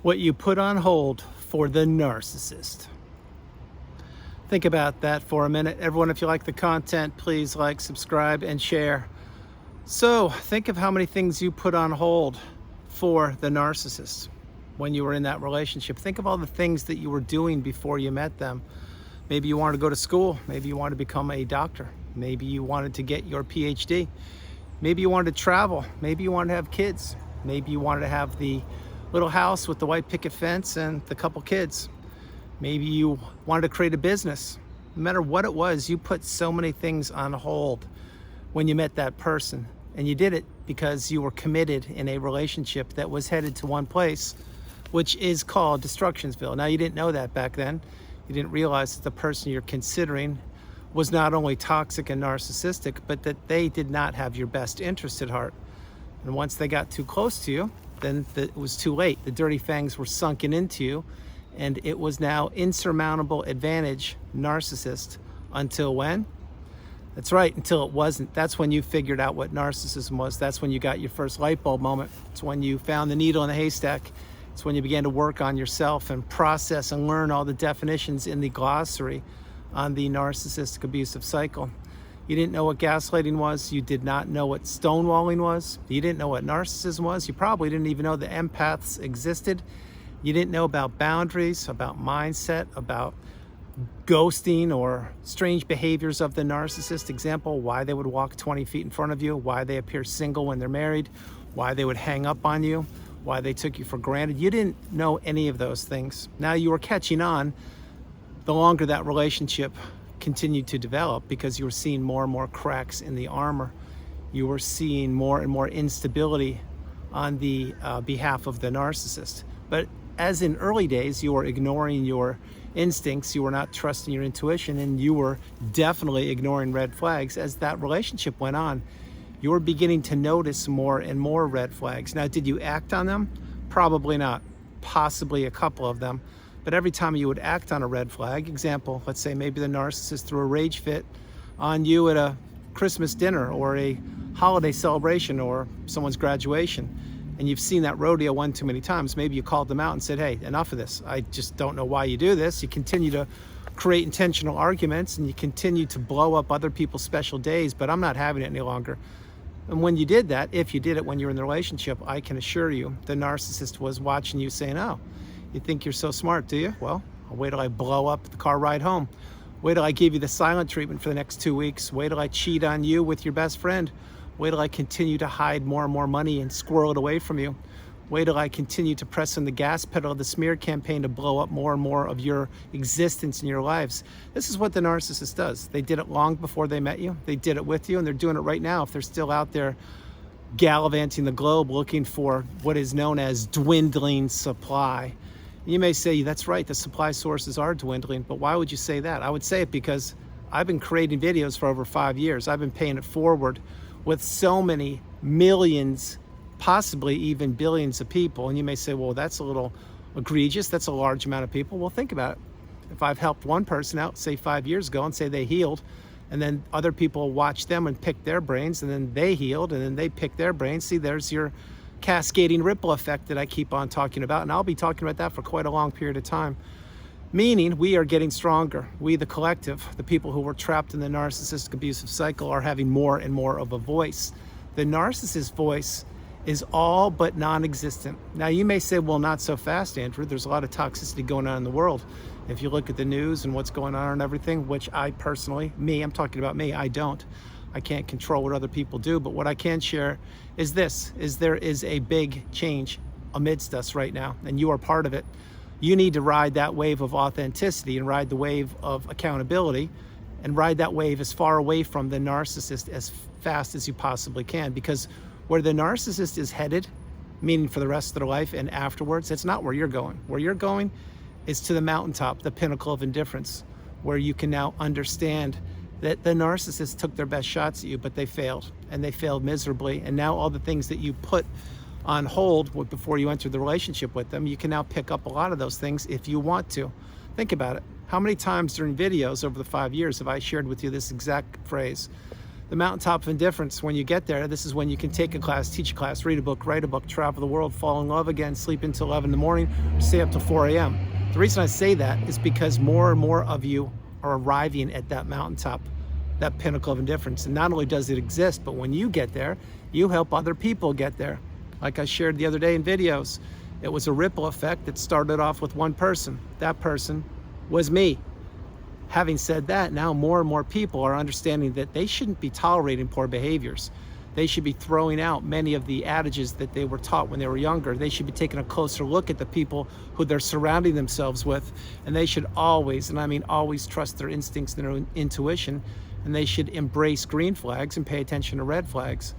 what you put on hold for the narcissist. Think about that for a minute. Everyone, if you like the content, please like, subscribe, and share. So think of how many things you put on hold for the narcissist when you were in that relationship. Think of all the things that you were doing before you met them. Maybe you wanted to go to school. Maybe you wanted to become a doctor. Maybe you wanted to get your PhD. Maybe you wanted to travel. Maybe you wanted to have kids. Maybe you wanted to have the little house with the white picket fence and the couple kids. Maybe you wanted to create a business. No matter what it was, you put so many things on hold when you met that person. And you did it because you were committed in a relationship that was headed to one place, which is called Destructionsville. Now, you didn't know that back then. You didn't realize that the person you're considering was not only toxic and narcissistic, but that they did not have your best interest at heart. And once they got too close to you, then it was too late. The dirty fangs were sunken into you, and it was now insurmountable advantage narcissist. Until when? That's right, until it wasn't. That's when you figured out what narcissism was. That's when you got your first light bulb moment. It's when you found the needle in the haystack. It's when you began to work on yourself and process and learn all the definitions in the glossary on the narcissistic abusive cycle. You didn't know what gaslighting was. You did not know what stonewalling was. You didn't know what narcissism was. You probably didn't even know the empaths existed. You didn't know about boundaries, about mindset, about ghosting or strange behaviors of the narcissist. Example, why they would walk 20 feet in front of you, why they appear single when they're married, why they would hang up on you, why they took you for granted. You didn't know any of those things. Now you were catching on the longer that relationship continued to develop, because you were seeing more and more cracks in the armor. You were seeing more and more instability on the behalf of the narcissist. But as in early days, you were ignoring your instincts, you were not trusting your intuition, and you were definitely ignoring red flags. As that relationship went on, you were beginning to notice more and more red flags. Now, did you act on them? Probably not. Possibly a couple of them. But every time you would act on a red flag, example, let's say maybe the narcissist threw a rage fit on you at a Christmas dinner or a holiday celebration or someone's graduation, and you've seen that rodeo one too many times, maybe you called them out and said, hey, enough of this. I just don't know why you do this. You continue to create intentional arguments and you continue to blow up other people's special days, but I'm not having it any longer. And when you did that, if you did it when you were in the relationship, I can assure you the narcissist was watching you saying, oh, you think you're so smart, do you? Well, I'll wait till I blow up the car ride home. Wait till I give you the silent treatment for the next 2 weeks. Wait till I cheat on you with your best friend. Wait till I continue to hide more and more money and squirrel it away from you. Wait till I continue to press on the gas pedal of the smear campaign to blow up more and more of your existence in your lives. This is what the narcissist does. They did it long before they met you. They did it with you, and they're doing it right now if they're still out there gallivanting the globe looking for what is known as dwindling supply. You may say, that's right, the supply sources are dwindling, but why would you say that? I would say it because I've been creating videos for over 5 years. I've been paying it forward with so many millions, possibly even billions of people. And you may say, well, that's a little egregious. That's a large amount of people. Well, think about it. If I've helped one person out, say 5 years ago, and say they healed, and then other people watch them and pick their brains, and then they healed, and then they pick their brains. See, there's your cascading ripple effect that I keep on talking about. And I'll be talking about that for quite a long period of time. Meaning we are getting stronger. We, the collective, the people who were trapped in the narcissistic abusive cycle, are having more and more of a voice. The narcissist voice is all but non-existent. Now you may say, well, not so fast, Andrew. There's a lot of toxicity going on in the world. If you look at the news and what's going on and everything, which I personally, I'm talking about me, I don't. I can't control what other people do, but what I can share is this, is there is a big change amidst us right now, and you are part of it. You need to ride that wave of authenticity and ride the wave of accountability and ride that wave as far away from the narcissist as fast as you possibly can, because where the narcissist is headed, meaning for the rest of their life and afterwards, it's not where you're going. Where you're going is to the mountaintop, the pinnacle of indifference, where you can now understand that the narcissist took their best shots at you, but they failed, and they failed miserably. And now all the things that you put on hold before you entered the relationship with them, you can now pick up a lot of those things if you want to. Think about it. How many times during videos over the 5 years have I shared with you this exact phrase? The mountaintop of indifference, when you get there, this is when you can take a class, teach a class, read a book, write a book, travel the world, fall in love again, sleep until 11 in the morning, stay up till 4 a.m. The reason I say that is because more and more of you are arriving at that mountaintop, that pinnacle of indifference. And not only does it exist, but when you get there, you help other people get there. Like I shared the other day in videos, it was a ripple effect that started off with one person. That person was me. Having said that, now more and more people are understanding that they shouldn't be tolerating poor behaviors. They should be throwing out many of the adages that they were taught when they were younger. They should be taking a closer look at the people who they're surrounding themselves with. And they should always, and I mean always, trust their instincts and their intuition. And they should embrace green flags and pay attention to red flags.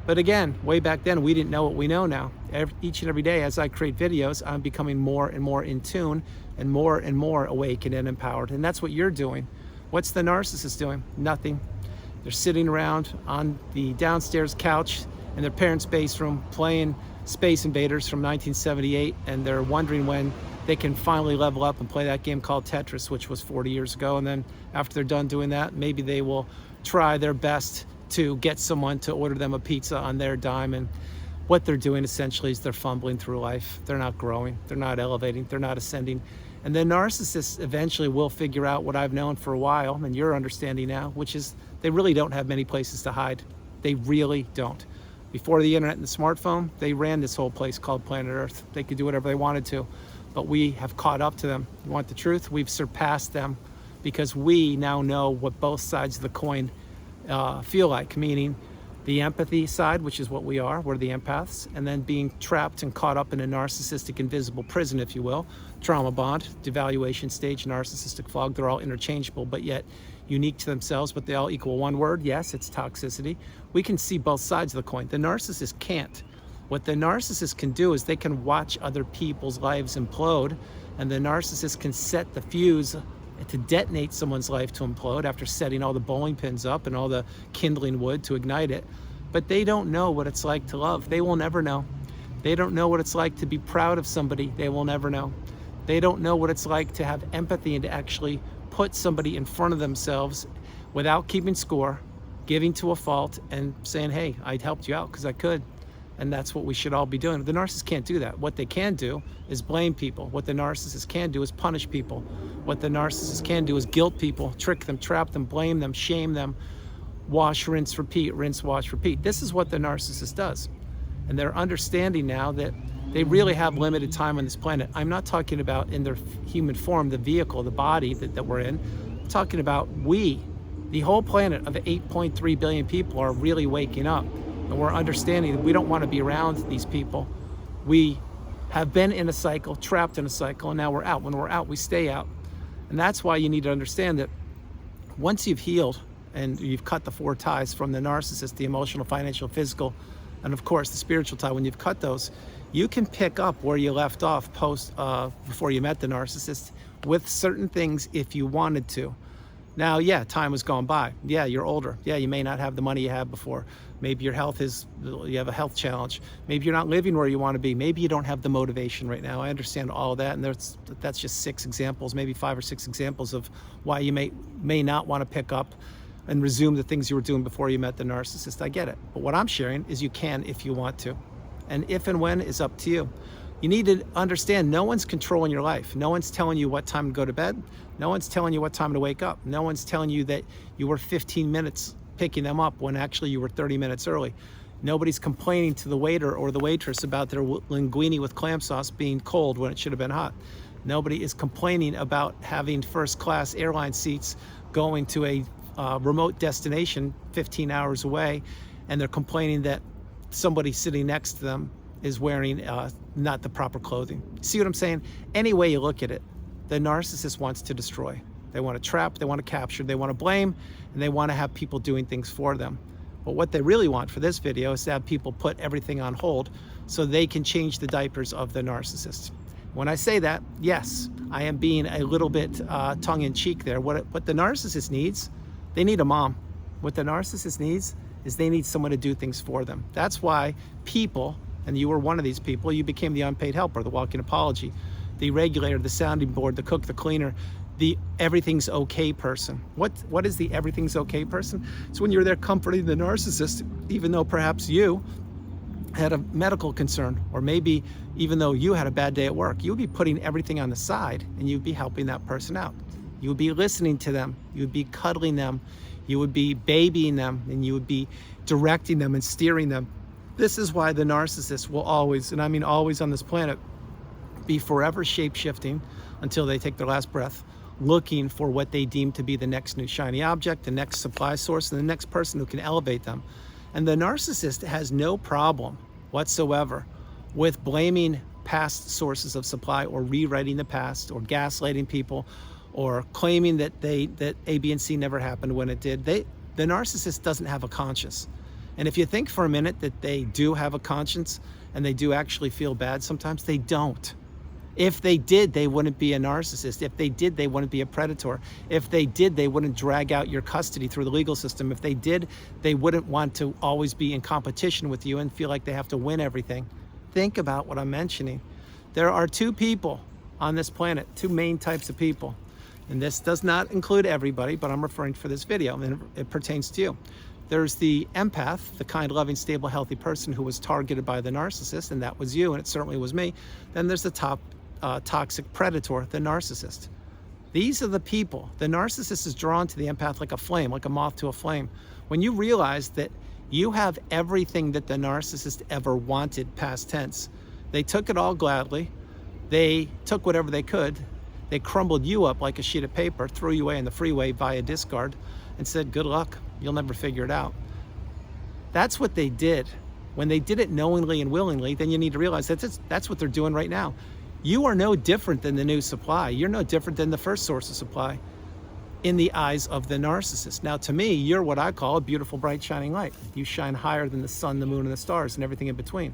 But again, way back then, we didn't know what we know now. Each and every day as I create videos, I'm becoming more and more in tune and more awakened and empowered. And that's what you're doing. What's the narcissist doing? Nothing. They're sitting around on the downstairs couch in their parents' basement playing Space Invaders from 1978, and they're wondering when they can finally level up and play that game called Tetris, which was 40 years ago. And then after they're done doing that, maybe they will try their best to get someone to order them a pizza on their dime. And what they're doing essentially is they're fumbling through life. They're not growing, they're not elevating, they're not ascending. And then narcissists eventually will figure out what I've known for a while, and you're understanding now, which is they really don't have many places to hide. They really don't. Before the internet and the smartphone, they ran this whole place called planet Earth. They could do whatever they wanted to, but we have caught up to them. You want the truth? We've surpassed them because we now know what both sides of the coin feel like, meaning the empathy side, which is what we are, we're the empaths, and then being trapped and caught up in a narcissistic invisible prison, if you will. Trauma bond, devaluation stage, narcissistic fog, they're all interchangeable, but yet unique to themselves, but they all equal one word. Yes, it's toxicity. We can see both sides of the coin. The narcissist can't. What the narcissist can do is they can watch other people's lives implode, and the narcissist can set the fuse to detonate someone's life to implode after setting all the bowling pins up and all the kindling wood to ignite it. But they don't know what it's like to love. They will never know. They don't know what it's like to be proud of somebody. They will never know. They don't know what it's like to have empathy and to actually put somebody in front of themselves without keeping score, giving to a fault and saying, hey, I helped you out because I could. And that's what we should all be doing. The narcissist can't do that. What they can do is blame people. What the narcissist can do is punish people. What the narcissist can do is guilt people, trick them, trap them, blame them, shame them, wash, rinse, repeat, rinse, wash, repeat. This is what the narcissist does. And they're understanding now that they really have limited time on this planet. I'm not talking about in their human form, the vehicle, the body that we're in. I'm talking about we, the whole planet of 8.3 billion people are really waking up. And we're understanding that we don't want to be around these people. We have been in a cycle, trapped in a cycle, and now we're out. When we're out, we stay out. And that's why you need to understand that once you've healed and you've cut the 4 ties from the narcissist, the emotional, financial, physical, and of course the spiritual tie, when you've cut those, you can pick up where you left off before you met the narcissist with certain things if you wanted to. Now, yeah, time has gone by. Yeah, you're older. Yeah, you may not have the money you had before. Maybe you have a health challenge. Maybe you're not living where you want to be. Maybe you don't have the motivation right now. I understand all of that, and that's just 6 examples, maybe 5 or 6 examples of why you may not want to pick up and resume the things you were doing before you met the narcissist. I get it. But what I'm sharing is you can if you want to. And if and when is up to you. You need to understand no one's controlling your life. No one's telling you what time to go to bed. No one's telling you what time to wake up. No one's telling you that you were 15 minutes picking them up when actually you were 30 minutes early. Nobody's complaining to the waiter or the waitress about their linguine with clam sauce being cold when it should have been hot. Nobody is complaining about having first-class airline seats going to a remote destination 15 hours away, and they're complaining that somebody sitting next to them is wearing not the proper clothing. See what I'm saying? Any way you look at it, the narcissist wants to destroy. They want to trap, they want to capture, they want to blame, and they want to have people doing things for them. But what they really want for this video is to have people put everything on hold so they can change the diapers of the narcissist. When I say that, yes, I am being a little bit tongue-in-cheek there. What the narcissist needs, they need a mom. What the narcissist needs is they need someone to do things for them. That's why people, and you were one of these people, you became the unpaid helper, the walking apology, the regulator, the sounding board, the cook, the cleaner. the everything's okay person. What is the everything's okay person? It's when you're there comforting the narcissist, even though perhaps you had a medical concern, or maybe even though you had a bad day at work. You would be putting everything on the side and you'd be helping that person out. You would be listening to them, you would be cuddling them, you would be babying them, and you would be directing them and steering them. This is why the narcissist will always, and I mean always on this planet, be forever shape-shifting until they take their last breath, looking for what they deem to be the next new shiny object, the next supply source, and the next person who can elevate them. And the narcissist has no problem whatsoever with blaming past sources of supply, or rewriting the past, or gaslighting people, or claiming that A, B, and C never happened when it did. The narcissist doesn't have a conscience. And if you think for a minute that they do have a conscience and they do actually feel bad sometimes, they don't. If they did, they wouldn't be a narcissist. If they did, they wouldn't be a predator. If they did, they wouldn't drag out your custody through the legal system. If they did, they wouldn't want to always be in competition with you and feel like they have to win everything. Think about what I'm mentioning. There are two people on this planet, two main types of people. And this does not include everybody, but I'm referring for this video, and it pertains to you. There's the empath, the kind, loving, stable, healthy person who was targeted by the narcissist, and that was you, and it certainly was me. Then there's the top toxic predator, the narcissist. These are the people. The narcissist is drawn to the empath like a flame, like a moth to a flame. When you realize that you have everything that the narcissist ever wanted, past tense, they took it all gladly. They took whatever they could. They crumbled you up like a sheet of paper, threw you away in the freeway via discard, and said, good luck, you'll never figure it out. That's what they did. When they did it knowingly and willingly, then you need to realize that's what they're doing right now. You are no different than the new supply. You're no different than the first source of supply in the eyes of the narcissist. Now, to me, you're what I call a beautiful, bright, shining light. You shine higher than the sun, the moon, and the stars, and everything in between.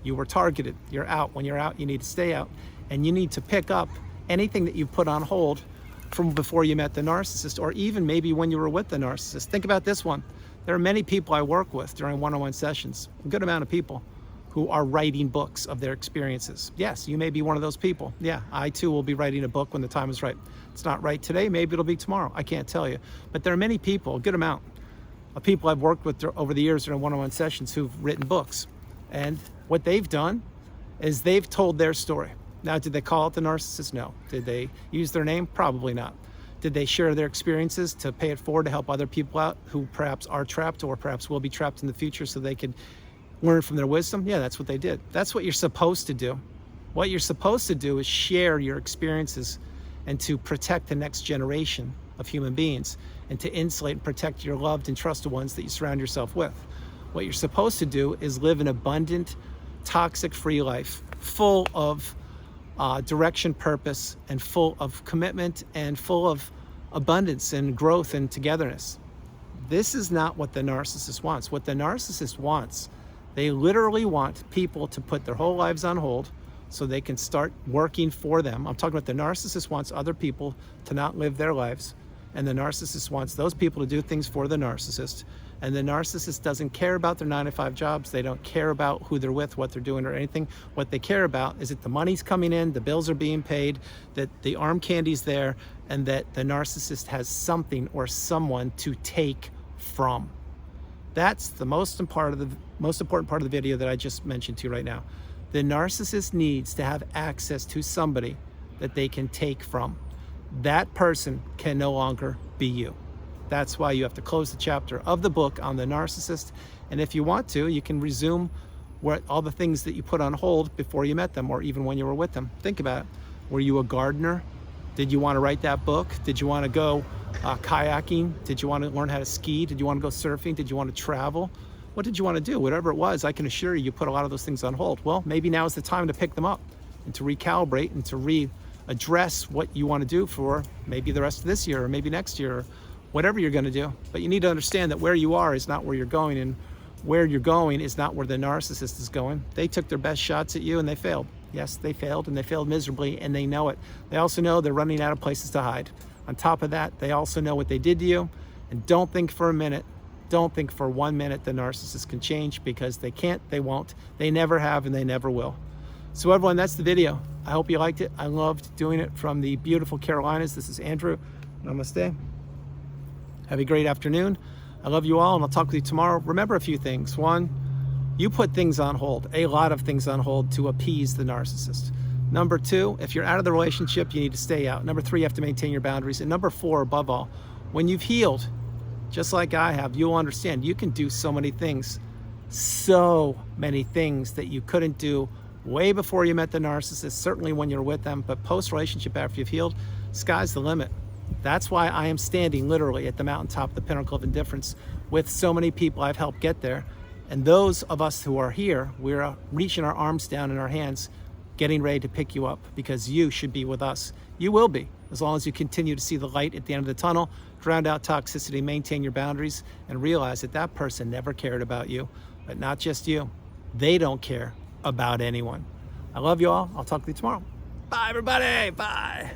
You were targeted. You're out. When you're out, you need to stay out. And you need to pick up anything that you put on hold from before you met the narcissist, or even maybe when you were with the narcissist. Think about this one. There are many people I work with during one-on-one sessions, a good amount of people, who are writing books of their experiences. Yes, you may be one of those people. Yeah, I too will be writing a book when the time is right. It's not right today, maybe it'll be tomorrow. I can't tell you. But there are many people, a good amount of people I've worked with over the years during one-on-one sessions who've written books. And what they've done is they've told their story. Now, did they call it the narcissist? No. Did they use their name? Probably not. Did they share their experiences to pay it forward to help other people out who perhaps are trapped or perhaps will be trapped in the future so they could learn from their wisdom? Yeah, that's what they did. That's what you're supposed to do. What you're supposed to do is share your experiences and to protect the next generation of human beings and to insulate and protect your loved and trusted ones that you surround yourself with. What you're supposed to do is live an abundant, toxic-free life, full of direction, purpose, and full of commitment, and full of abundance and growth and togetherness. This is not what the narcissist wants. What the narcissist wants, they literally want people to put their whole lives on hold so they can start working for them. I'm talking about the narcissist wants other people to not live their lives, and the narcissist wants those people to do things for the narcissist. And the narcissist doesn't care about their 9-to-5 jobs. They don't care about who they're with, what they're doing, or anything. What they care about is that the money's coming in, the bills are being paid, that the arm candy's there, and that the narcissist has something or someone to take from. That's the most important part of the video that I just mentioned to you right now. The narcissist needs to have access to somebody that they can take from. That person can no longer be you. That's why you have to close the chapter of the book on the narcissist. And if you want to, you can resume all the things that you put on hold before you met them, or even when you were with them. Think about it. Were you a gardener? Did you want to write that book? Did you want to go kayaking? Did you want to learn how to ski? Did you want to go surfing? Did you want to travel? What did you want to do? Whatever it was, I can assure you, you put a lot of those things on hold. Well, maybe now is the time to pick them up and to recalibrate and to readdress what you want to do for maybe the rest of this year, or maybe next year, or whatever you're going to do. But you need to understand that where you are is not where you're going, and where you're going is not where the narcissist is going. They took their best shots at you and they failed. Yes, they failed, and they failed miserably, and they know it. They also know they're running out of places to hide. On top of that, they also know what they did to you. And don't think for 1 minute the narcissist can change, because they can't, they won't, they never have, and they never will. So everyone, that's the video. I hope you liked it. I loved doing it from the beautiful Carolinas. This is Andrew. Namaste. Have a great afternoon. I love you all, and I'll talk with you tomorrow. Remember a few things. One, you put things on hold, a lot of things on hold to appease the narcissist. Number two, if you're out of the relationship, you need to stay out. Number three, you have to maintain your boundaries. And number four, above all, when you've healed, just like I have, you'll understand you can do so many things that you couldn't do way before you met the narcissist, certainly when you're with them, but post-relationship after you've healed, sky's the limit. That's why I am standing literally at the mountaintop, the pinnacle of indifference, with so many people I've helped get there. And those of us who are here, we're reaching our arms down in our hands, getting ready to pick you up, because you should be with us. You will be, as long as you continue to see the light at the end of the tunnel, drown out toxicity, maintain your boundaries, and realize that that person never cared about you. But not just you. They don't care about anyone. I love you all. I'll talk to you tomorrow. Bye, everybody. Bye.